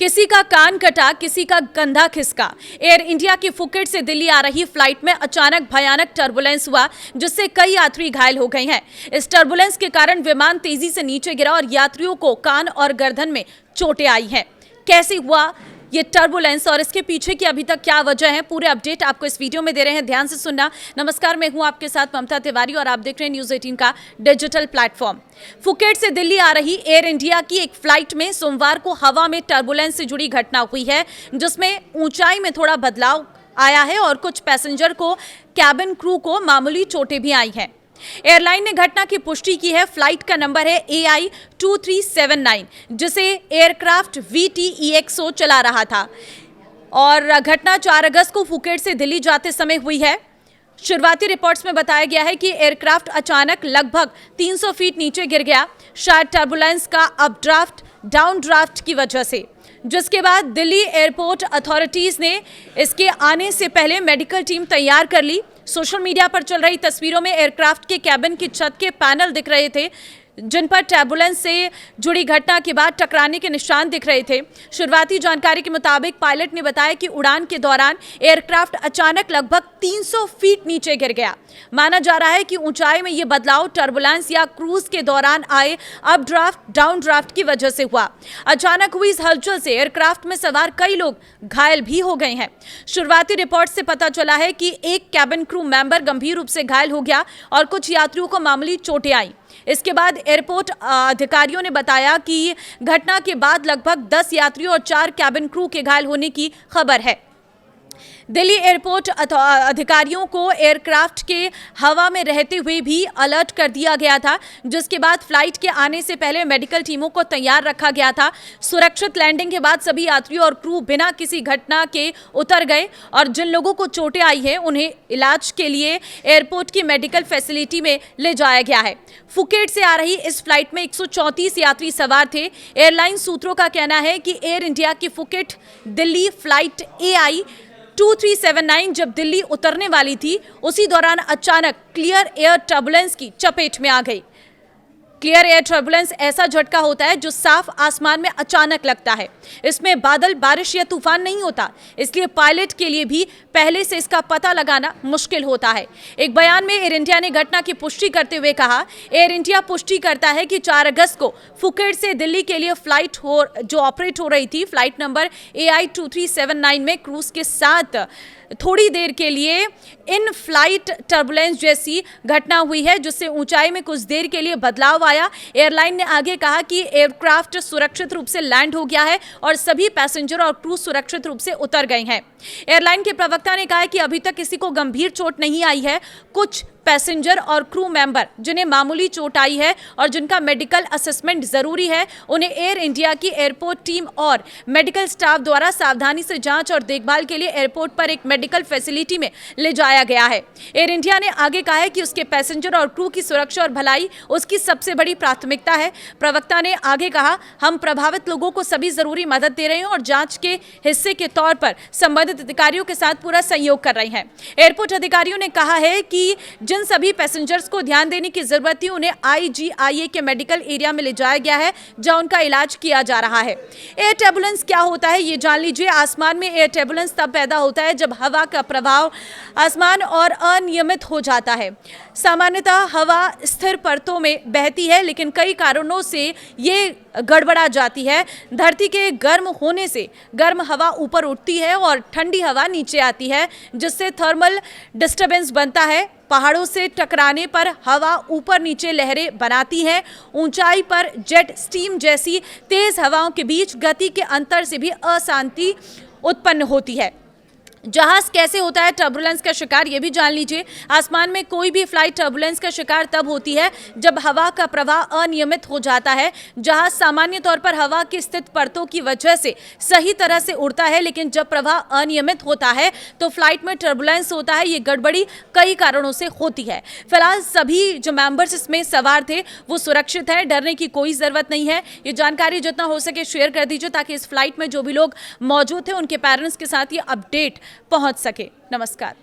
किसी का कान कटा, किसी का कंधा खिसका। एयर इंडिया की फुकेट से दिल्ली आ रही फ्लाइट में अचानक भयानक टर्बुलेंस हुआ, जिससे कई यात्री घायल हो गए हैं। इस टर्बुलेंस के कारण विमान तेजी से नीचे गिरा और यात्रियों को कान और गर्दन में चोटें आई हैं। कैसे हुआ ये टर्बुलेंस और इसके पीछे की अभी तक क्या वजह है, पूरे अपडेट आपको इस वीडियो में दे रहे हैं, ध्यान से सुनना। नमस्कार, मैं हूं आपके साथ ममता तिवारी और आप देख रहे हैं न्यूज़ 18 का डिजिटल प्लेटफॉर्म। फुकेट से दिल्ली आ रही एयर इंडिया की एक फ्लाइट में सोमवार को हवा में टर्बुलेंस से जुड़ी घटना हुई है, जिसमें ऊंचाई में थोड़ा बदलाव आया है और कुछ पैसेंजर को, कैबिन क्रू को मामूली चोटें भी आई हैं। एयरलाइन ने घटना की पुष्टि की है। फ्लाइट का नंबर है AI2379, जिसे एयरक्राफ्ट VTEXO चला रहा था और घटना 4 अगस्त को फुकेट से दिल्ली जाते समय हुई है। शुरुआती रिपोर्ट्स में बताया गया है कि एयरक्राफ्ट अचानक लगभग 300 फीट नीचे गिर गया, शायद टर्बुलेंस का अपड्राफ्ट डाउनड्राफ्ट की वजह से, जिसके बाद दिल्ली एयरपोर्ट अथॉरिटीज ने इसके आने से पहले मेडिकल टीम तैयार कर ली। सोशल मीडिया पर चल रही तस्वीरों में एयरक्राफ्ट के कैबिन की छत के पैनल दिख रहे थे, जिन पर टर्बुलेंस से जुड़ी घटना के बाद टकराने के निशान दिख रहे थे। शुरुआती जानकारी के मुताबिक पायलट ने बताया कि उड़ान के दौरान एयरक्राफ्ट अचानक लगभग 300 फीट नीचे गिर गया। माना जा रहा है कि ऊंचाई में यह बदलाव टर्बुलेंस या क्रूज के दौरान आए अपड्राफ्ट डाउनड्राफ्ट की वजह से हुआ। अचानक हुई इस हलचल से एयरक्राफ्ट में सवार कई लोग घायल भी हो गए हैं। शुरुआती रिपोर्ट से पता चला है कि एक कैबिन क्रू मेंबर गंभीर रूप से घायल हो गया और कुछ यात्रियों को मामूली चोटें आई। इसके बाद एयरपोर्ट अधिकारियों ने बताया कि घटना के बाद लगभग 10 यात्रियों और 4 कैबिन क्रू के घायल होने की खबर है। दिल्ली एयरपोर्ट अधिकारियों को एयरक्राफ्ट के हवा में रहते हुए भी अलर्ट कर दिया गया था, जिसके बाद फ्लाइट के आने से पहले मेडिकल टीमों को तैयार रखा गया था। सुरक्षित लैंडिंग के बाद सभी यात्रियों और क्रू बिना किसी घटना के उतर गए और जिन लोगों को चोटें आई हैं उन्हें इलाज के लिए एयरपोर्ट की मेडिकल फैसिलिटी में ले जाया गया है। फुकेट से आ रही इस फ्लाइट में 134 यात्री सवार थे। एयरलाइन सूत्रों का कहना है कि एयर इंडिया की फुकेट दिल्ली फ्लाइट AI2379 जब दिल्ली उतरने वाली थी, उसी दौरान अचानक क्लियर एयर टर्बुलेंस की चपेट में आ गई। क्लियर एयर टर्बुलेंस ऐसा झटका होता है जो साफ आसमान में अचानक लगता है। इसमें बादल, बारिश या तूफान नहीं होता, इसलिए पायलट के लिए भी पहले से इसका पता लगाना मुश्किल होता है। एक बयान में एयर इंडिया ने घटना की पुष्टि करते हुए कहा, एयर इंडिया पुष्टि करता है कि 4 अगस्त को फुकेट से दिल्ली के लिए फ्लाइट जो ऑपरेट हो रही थी, फ्लाइट नंबर AI2379 में क्रूज के साथ थोड़ी देर के लिए इन फ्लाइट टर्बुलेंस जैसी घटना हुई है, जिससे ऊंचाई में कुछ देर के लिए बदलाव आया। एयरलाइन ने आगे कहा कि एयरक्राफ्ट सुरक्षित रूप से लैंड हो गया है और सभी पैसेंजर और क्रू सुरक्षित रूप से उतर गए हैं। एयरलाइन के प्रवक्ता ने कहा कि अभी तक किसी को गंभीर चोट नहीं आई है। कुछ पैसेंजर और क्रू मेंबर जिन्हें मामूली चोट आई है और जिनका मेडिकल असेसमेंट जरूरी है, उन्हें एयर इंडिया की एयरपोर्ट टीम और मेडिकल स्टाफ द्वारा सावधानी से जांच और देखभाल के लिए एयरपोर्ट पर एक मेडिकल फैसिलिटी में ले जाया गया है। एयर इंडिया ने आगे कहा है कि उसके पैसेंजर और क्रू की सुरक्षा और भलाई उसकी सबसे बड़ी प्राथमिकता है। प्रवक्ता ने आगे कहा, हम प्रभावित लोगों को सभी जरूरी मदद दे रहे हैं और जांच के हिस्से के तौर पर संबंधित अधिकारियों के साथ पूरा सहयोग कर रहे हैं। एयरपोर्ट अधिकारियों ने कहा है कि जिन सभी पैसेंजर्स को ध्यान देने की जरूरत थी, उन्हें IGIA के मेडिकल एरिया में ले जाया गया है, जहां उनका इलाज किया जा रहा है। एयर टर्बुलेंस क्या होता है ये जान लीजिए। आसमान में एयर टर्बुलेंस तब पैदा होता है जब हवा का प्रभाव आसमान और अनियमित हो जाता है। सामान्यतः हवा स्थिर परतों में बहती है, लेकिन कई कारणों से ये गड़बड़ा जाती है। धरती के गर्म होने से गर्म हवा ऊपर उठती है और ठंडी हवा नीचे आती है, जिससे थर्मल डिस्टर्बेंस बनता है। पहाड़ों से टकराने पर हवा ऊपर नीचे लहरें बनाती है। ऊंचाई पर जेट स्टीम जैसी तेज हवाओं के बीच गति के अंतर से भी अशांति उत्पन्न होती है। जहाज कैसे होता है टर्बुलेंस का शिकार, ये भी जान लीजिए। आसमान में कोई भी फ्लाइट टर्बुलेंस का शिकार तब होती है जब हवा का प्रवाह अनियमित हो जाता है। जहाज सामान्य तौर पर हवा की स्थित परतों की वजह से सही तरह से उड़ता है, लेकिन जब प्रवाह अनियमित होता है तो फ्लाइट में टर्बुलेंस होता है। ये गड़बड़ी कई कारणों से होती है। फिलहाल सभी जो मेंबर्स इसमें सवार थे वो सुरक्षित हैं, डरने की कोई ज़रूरत नहीं है। ये जानकारी जितना हो सके शेयर कर दीजिए, ताकि इस फ्लाइट में जो भी लोग मौजूद थे उनके पेरेंट्स के साथ ये अपडेट पहुंच सके। नमस्कार।